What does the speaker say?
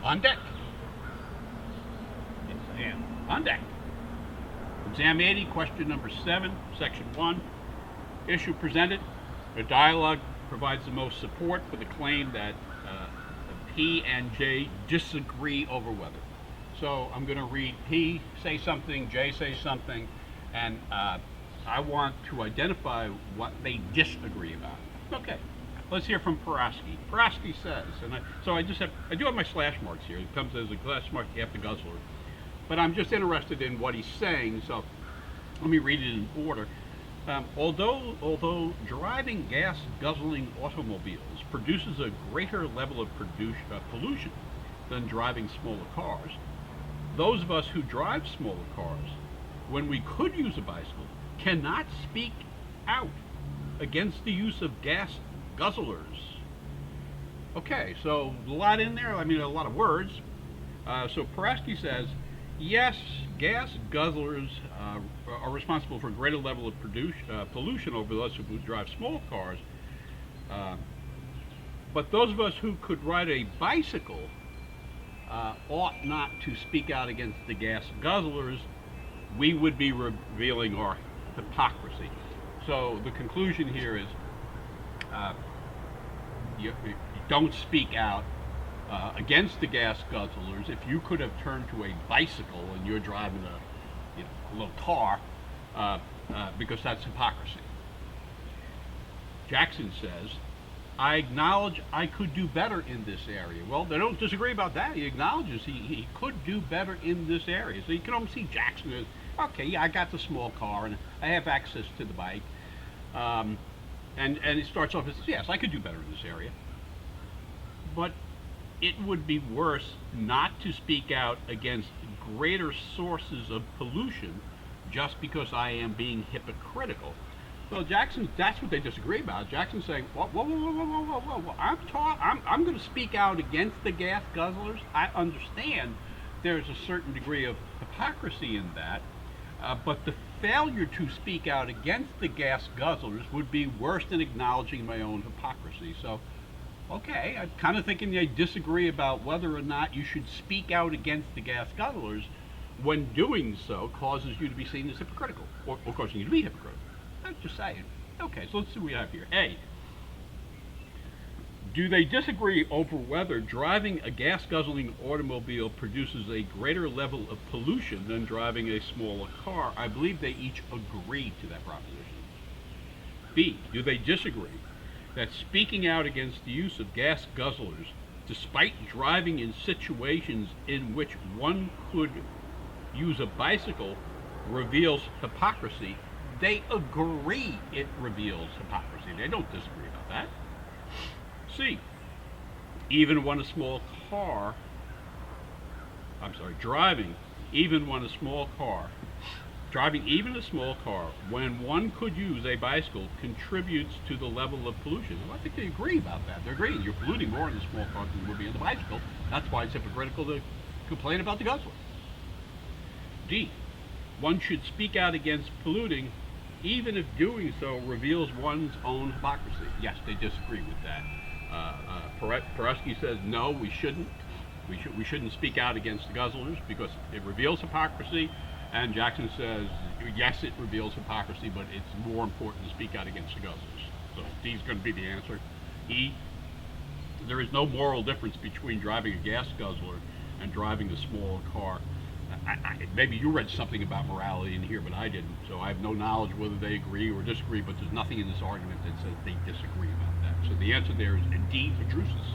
On deck. Yes, I am. On deck. Exam 80, question number 7, section 1. Issue presented. The dialogue provides the most support for the claim that P and J disagree over weather. So I'm going to read P say something, J say something, and I want to identify what they disagree about. Okay, let's hear from Porosky. Porosky says, and I do have my slash marks here. It comes as a slash mark after Guzzler, but I'm just interested in what he's saying. So let me read it in order. Although driving gas guzzling automobiles produces a greater level of pollution than driving smaller cars, those of us who drive smaller cars, when we could use a bicycle, cannot speak out against the use of gas guzzlers. Okay, so a lot in there. I mean, a lot of words. So Porosky says, yes, gas guzzlers are responsible for a greater level of pollution over those who drive small cars. But those of us who could ride a bicycle ought not to speak out against the gas guzzlers. We would be revealing our hypocrisy. So the conclusion here is you don't speak out against the gas guzzlers. If you could have turned to a bicycle and you're driving a little car, because that's hypocrisy. Jackson says, I acknowledge I could do better in this area. Well, they don't disagree about that. He acknowledges he could do better in this area. So you can almost see Jackson as, okay, yeah, I got the small car and I have access to the bike. And it starts off as, yes, I could do better in this area. But it would be worse not to speak out against greater sources of pollution just because I am being hypocritical. Well, Jackson, that's what they disagree about. Jackson's saying, whoa. I'm going to speak out against the gas guzzlers. I understand there's a certain degree of hypocrisy in that, but the failure to speak out against the gas guzzlers would be worse than acknowledging my own hypocrisy. So, okay, I'm kind of thinking they disagree about whether or not you should speak out against the gas guzzlers when doing so causes you to be seen as hypocritical, or causing you to be hypocritical. I'm just saying. Okay, so let's see what we have here. A, do they disagree over whether driving a gas-guzzling automobile produces a greater level of pollution than driving a smaller car? I believe they each agree to that proposition. B, do they disagree that speaking out against the use of gas guzzlers, despite driving in situations in which one could use a bicycle, reveals hypocrisy? They agree it reveals hypocrisy. They don't disagree about that. C, even when a small car, driving even a small car, when one could use a bicycle, contributes to the level of pollution. Well, I think they agree about that. They're agreeing you're polluting more in the small car than you would be in the bicycle. That's why it's hypocritical to complain about the guzzler. D, one should speak out against polluting even if doing so reveals one's own hypocrisy. Yes, they disagree with that. Porosky says no, we shouldn't. We shouldn't speak out against the guzzlers because it reveals hypocrisy. And Jackson says yes, it reveals hypocrisy, but it's more important to speak out against the guzzlers. So D is going to be the answer. E, there is no moral difference between driving a gas guzzler and driving a smaller car. Maybe you read something about morality in here, but I didn't. So I have no knowledge whether they agree or disagree, but there's nothing in this argument that says they disagree about that. So the answer there is D for Drusus.